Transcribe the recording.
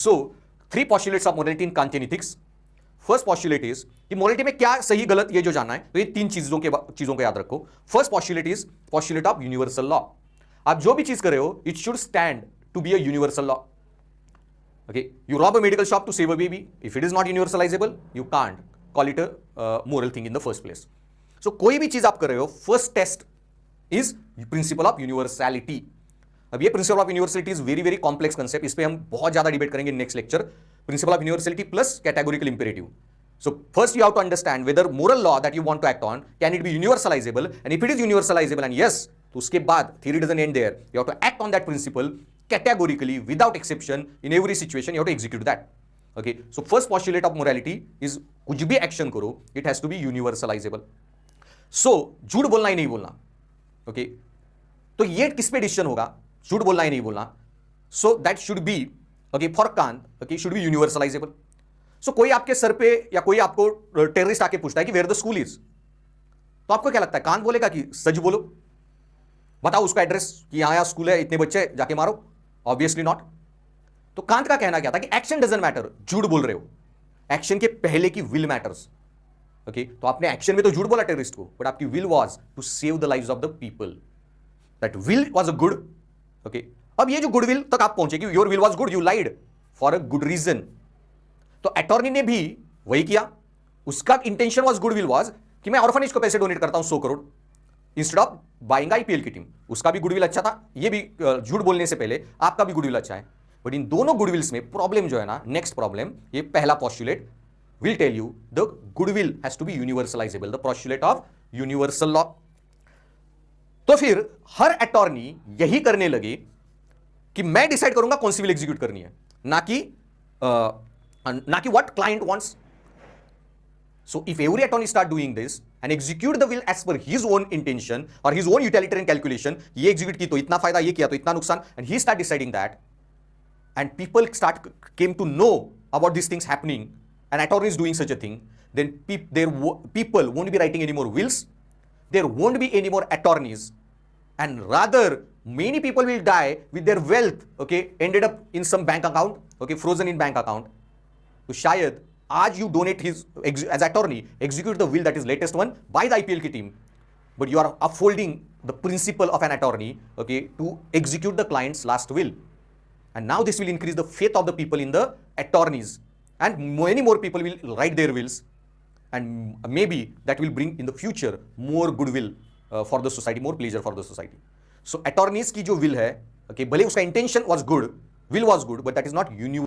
So, three postulates of morality in Kantian ethics. First postulate is कि morality में क्या सही गलत ये जो जानना है, तो ये तीन चीजों को याद रखो. First postulate is postulate of universal law. आप जो भी चीज कर रहे हो, it should stand to be a universal law. Okay, you rob a medical shop to save a baby. If it is not universalisable, you can't call it a moral thing in the first place. So कोई भी चीज आप कर रहे हो, first test is principle of universality. अब ये principle of universality is very very complex concept. इस पे हम बहुत ज्यादा डिबेट करेंगे next lecture. Principle of universality plus categorical imperative. So first you have to understand whether moral law that you want to act on, can it be universalizable, and if it is universalizable and yes, तो उसके बाद theory doesn't end there. You have to act on that principle categorically without exception in every situation. You have to execute that. Okay. So first postulate of morality is कुछ भी action करो, it has to be universalizable. So झूठ बोलना ही नहीं बोलना. Okay. तो ये किस पे डिसीजन होगा? झूठ बोलना ही नहीं बोलना. So that should be okay for Kant. Okay, should be universalizable. सो कोई आपके सर पे या कोई आपको टेररिस्ट आके पूछता है कि वेयर द स्कूल इज, तो आपको क्या लगता है? कांत बोलेगा कि सच बोलो, बताओ उसका एड्रेस कि यहां स्कूल है, इतने बच्चे, जाके मारो? Obviously not. तो कांत का कहना क्या था कि एक्शन डजंट मैटर. झूठ बोल रहे हो, एक्शन के पहले की विल मैटर्स. ओके, तो आपने एक्शन में तो झूठ बोला टेररिस्ट को, बट आपकी will was to save the lives of the people. That will was a good. Okay, अब ये जो गुड विल तक आप पहुंचे कि your will was good, you lied for a good reason. तो अटॉर्नी ने भी वही किया. उसका इंटेंशन वाज, गुडविल वाज कि मैं ऑर्फनेज को पैसे डोनेट करता हूं 100 crore instead of buying IPL की टीम. उसका भी गुडविल अच्छा था, ये भी झूठ बोलने से पहले आपका भी गुडविल अच्छा है. बट इन दोनों गुडविल्स में प्रॉब्लम जो है ना, नेक्स्ट प्रॉब्लम, ये पहला postulate will tell you the goodwill has to be universalisable, the postulate of universal law. तो फिर हर अटॉर्नी यही करने लगे कि मैं डिसाइड करूंगा कौन सी विल एग्जीक्यूट करनी है, ना कि what client wants. So if every attorney start doing this and execute the will as per his own intention or his own utilitarian calculation, ये execute की तो इतना फायदा, ये किया तो इतना नुकसान, and he start deciding that, and people came to know about these things happening, and attorneys doing such a thing, then people won't be writing any more wills, there won't be any more attorneys, and rather many people will die with their wealth, okay, ended up in some bank account, okay, frozen in bank account. तो शायद आज you donate his as attorney, execute the will that is latest one by the IPL की टीम, but you are upholding the principle of an attorney, okay, to execute the clients last will. And now this will increase the faith of the people in the attorneys, and many more people will write their wills, and may be that will bring in the future more good will for the society, more pleasure for the society. So attorneys की जो will है, okay, भले उसका intention was good, will was good, but that is not universal.